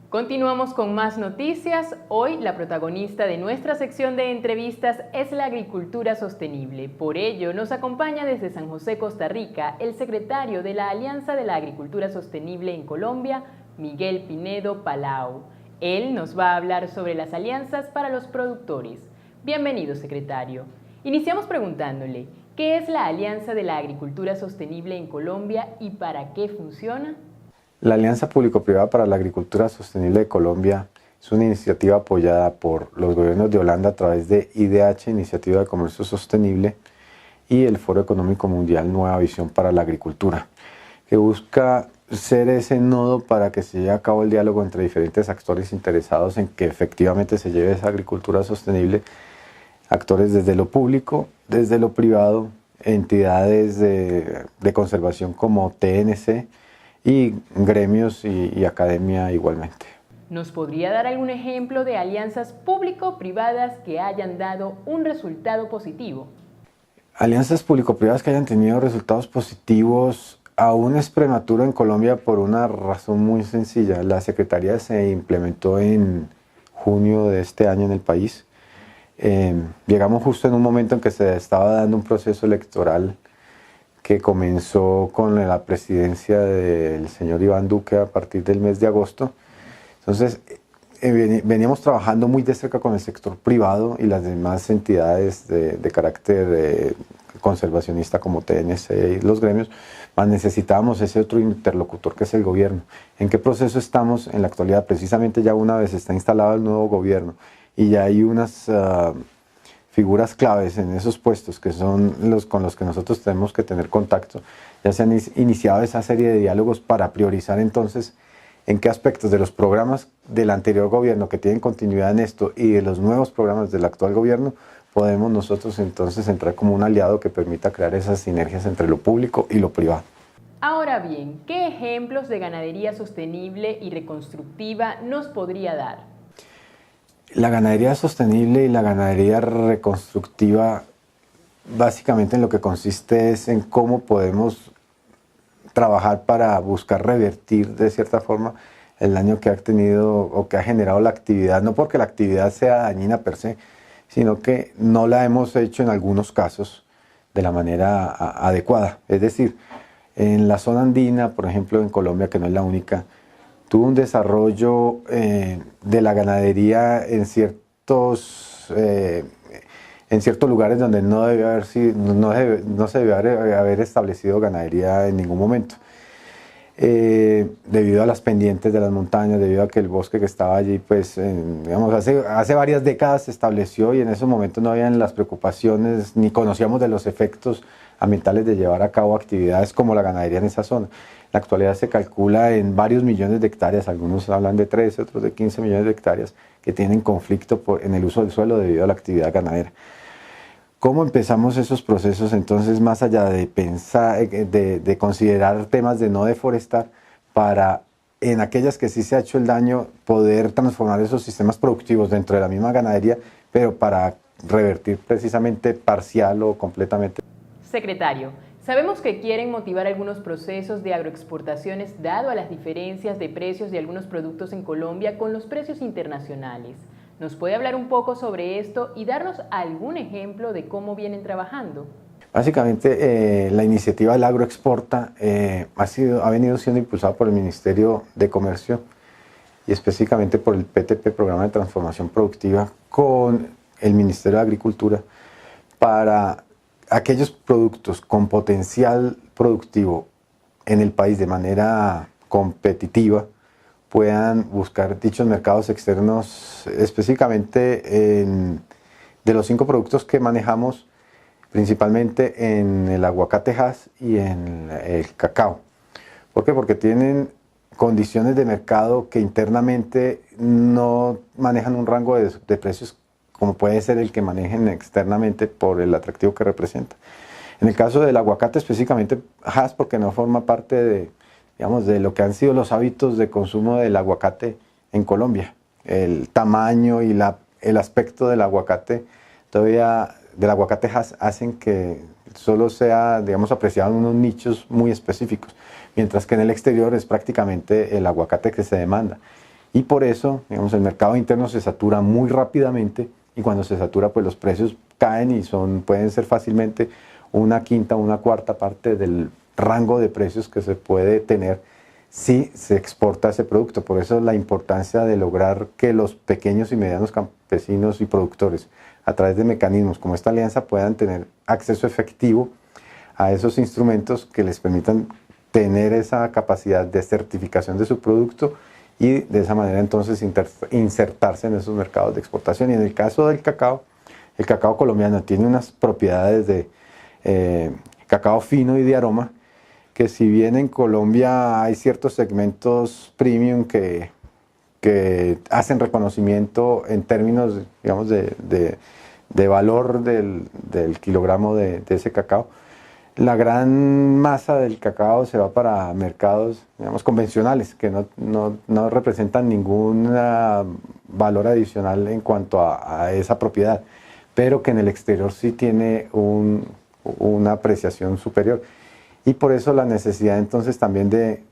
Continuamos con más noticias. Hoy la protagonista de nuestra sección de entrevistas es la agricultura sostenible. Por ello nos acompaña desde San José, Costa Rica, el secretario de la Alianza de la Agricultura Sostenible en Colombia, Miguel Pinedo Palau. Él nos va a hablar sobre las alianzas para los productores. Bienvenido, secretario. Iniciamos preguntándole, ¿qué es la Alianza de la Agricultura Sostenible en Colombia y para qué funciona? La Alianza Público-Privada para la Agricultura Sostenible de Colombia es una iniciativa apoyada por los gobiernos de Holanda a través de IDH, Iniciativa de Comercio Sostenible, y el Foro Económico Mundial Nueva Visión para la Agricultura, que busca ser ese nodo para que se lleve a cabo el diálogo entre diferentes actores interesados en que efectivamente se lleve esa agricultura sostenible, actores desde lo público, desde lo privado, entidades de conservación como TNC, y gremios y academia igualmente. ¿Nos podría dar algún ejemplo de alianzas público-privadas que hayan dado un resultado positivo? Alianzas público-privadas que hayan tenido resultados positivos aún es prematuro en Colombia por una razón muy sencilla. La Secretaría se implementó en junio de este año en el país. Llegamos justo en un momento en que se estaba dando un proceso electoral que comenzó con la presidencia del señor Iván Duque a partir del mes de agosto. Entonces, veníamos trabajando muy de cerca con el sector privado y las demás entidades de carácter conservacionista como TNC y los gremios, mas necesitábamos ese otro interlocutor que es el gobierno. ¿En qué proceso estamos en la actualidad? Precisamente ya una vez está instalado el nuevo gobierno y ya hay unas figuras claves en esos puestos que son los con los que nosotros tenemos que tener contacto. Ya se han iniciado esa serie de diálogos para priorizar entonces en qué aspectos de los programas del anterior gobierno que tienen continuidad en esto y de los nuevos programas del actual gobierno podemos nosotros entonces entrar como un aliado que permita crear esas sinergias entre lo público y lo privado. Ahora bien, ¿qué ejemplos de ganadería sostenible y reconstructiva nos podría dar? La ganadería sostenible y la ganadería reconstructiva básicamente en lo que consiste es en cómo podemos trabajar para buscar revertir de cierta forma el daño que ha tenido o que ha generado la actividad, no porque la actividad sea dañina per se, sino que no la hemos hecho en algunos casos de la manera adecuada. Es decir, en la zona andina, por ejemplo en Colombia, que no es la única, tuvo un desarrollo de la ganadería en ciertos lugares donde no se debe haber establecido ganadería en ningún momento. Debido a las pendientes de las montañas, debido a que el bosque que estaba allí, pues, digamos, hace varias décadas se estableció y en esos momentos no habían las preocupaciones ni conocíamos de los efectos ambientales de llevar a cabo actividades como la ganadería en esa zona. En la actualidad se calcula en varios millones de hectáreas, algunos hablan de 13, otros de 15 millones de hectáreas, que tienen conflicto en el uso del suelo debido a la actividad ganadera. ¿Cómo empezamos esos procesos entonces, más allá de pensar, de considerar temas de no deforestar, para en aquellas que sí se ha hecho el daño, poder transformar esos sistemas productivos dentro de la misma ganadería, pero para revertir precisamente parcial o completamente? Secretario, sabemos que quieren motivar algunos procesos de agroexportaciones dado a las diferencias de precios de algunos productos en Colombia con los precios internacionales. ¿Nos puede hablar un poco sobre esto y darnos algún ejemplo de cómo vienen trabajando? Básicamente, la iniciativa del Agroexporta ha venido siendo impulsada por el Ministerio de Comercio y específicamente por el PTP, Programa de Transformación Productiva, con el Ministerio de Agricultura, para aquellos productos con potencial productivo en el país de manera competitiva puedan buscar dichos mercados externos, específicamente de los 5 productos que manejamos, principalmente en el aguacate Hass y en el cacao. ¿Por qué? Porque tienen condiciones de mercado que internamente no manejan un rango de precios como puede ser el que manejen externamente por el atractivo que representa. En el caso del aguacate específicamente Hass, porque no forma parte de lo que han sido los hábitos de consumo del aguacate en Colombia. El tamaño y el aspecto del aguacate Hass hacen que solo sea, digamos, apreciado en unos nichos muy específicos, mientras que en el exterior es prácticamente el aguacate que se demanda. y por eso, digamos, el mercado interno se satura muy rápidamente y cuando se satura, pues los precios caen y pueden ser fácilmente una quinta o una cuarta parte del rango de precios que se puede tener si se exporta ese producto. Por eso la importancia de lograr que los pequeños y medianos campesinos y productores, a través de mecanismos como esta alianza, puedan tener acceso efectivo a esos instrumentos que les permitan tener esa capacidad de certificación de su producto y de esa manera entonces insertarse en esos mercados de exportación. Y en el caso del cacao, el cacao colombiano tiene unas propiedades de cacao fino y de aroma, que si bien en Colombia hay ciertos segmentos premium que hacen reconocimiento en términos, digamos, de valor del kilogramo de ese cacao, la gran masa del cacao se va para mercados, digamos, convencionales, que no representan ningún valor adicional en cuanto a esa propiedad, pero que en el exterior sí tiene una apreciación superior. Y por eso la necesidad entonces también de,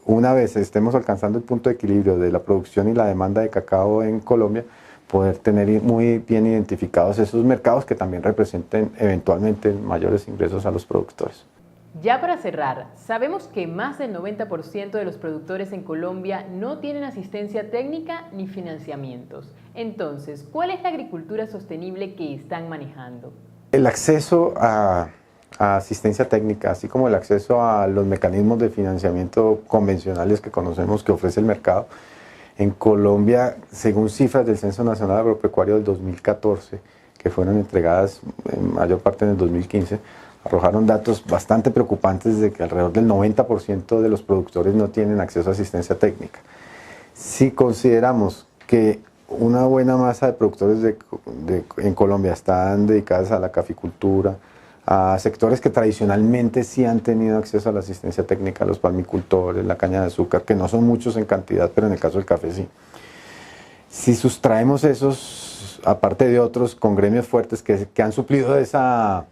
una vez estemos alcanzando el punto de equilibrio de la producción y la demanda de cacao en Colombia, poder tener muy bien identificados esos mercados que también representen eventualmente mayores ingresos a los productores. Ya para cerrar, sabemos que más del 90% de los productores en Colombia no tienen asistencia técnica ni financiamientos. Entonces, ¿cuál es la agricultura sostenible que están manejando? El acceso a asistencia técnica, así como el acceso a los mecanismos de financiamiento convencionales que conocemos que ofrece el mercado, en Colombia, según cifras del Censo Nacional Agropecuario del 2014, que fueron entregadas en mayor parte en el 2015, arrojaron datos bastante preocupantes de que alrededor del 90% de los productores no tienen acceso a asistencia técnica. Si consideramos que una buena masa de productores en Colombia están dedicadas a la caficultura, a sectores que tradicionalmente sí han tenido acceso a la asistencia técnica, los palmicultores, la caña de azúcar, que no son muchos en cantidad, pero en el caso del café sí. Si sustraemos esos, aparte de otros con gremios fuertes que han suplido esa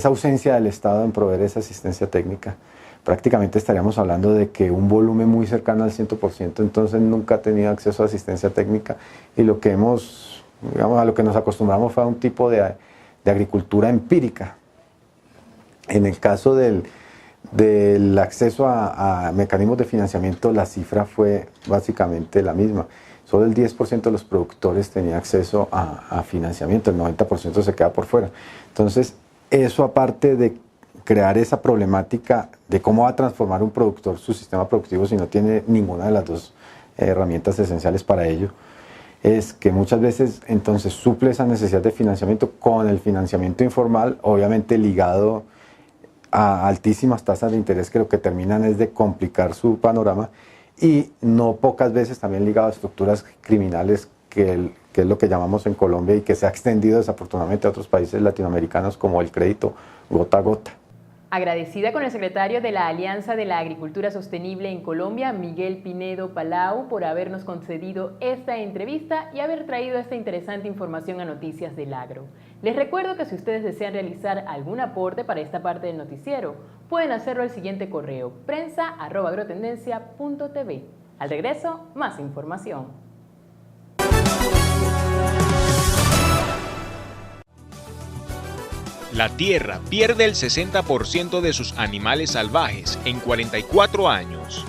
ausencia del Estado en proveer esa asistencia técnica, prácticamente estaríamos hablando de que un volumen muy cercano al 100% entonces nunca ha tenido acceso a asistencia técnica, y lo que a lo que nos acostumbramos fue a un tipo de agricultura empírica. En el caso del acceso a mecanismos de financiamiento, la cifra fue básicamente la misma. Solo el 10% de los productores tenía acceso a financiamiento, el 90% se queda por fuera. Entonces, eso aparte de crear esa problemática de cómo va a transformar un productor su sistema productivo si no tiene ninguna de las dos herramientas esenciales para ello, es que muchas veces entonces suple esa necesidad de financiamiento con el financiamiento informal, obviamente ligado a altísimas tasas de interés que lo que terminan es de complicar su panorama, y no pocas veces también ligado a estructuras criminales que es lo que llamamos en Colombia y que se ha extendido desafortunadamente a otros países latinoamericanos como el crédito gota a gota. Agradecida con el secretario de la Alianza de la Agricultura Sostenible en Colombia, Miguel Pinedo Palau, por habernos concedido esta entrevista y haber traído esta interesante información a Noticias del Agro. Les recuerdo que si ustedes desean realizar algún aporte para esta parte del noticiero, pueden hacerlo al siguiente correo: prensa@agrotendencia.tv. Al regreso, más información. La Tierra pierde el 60% de sus animales salvajes en 44 años.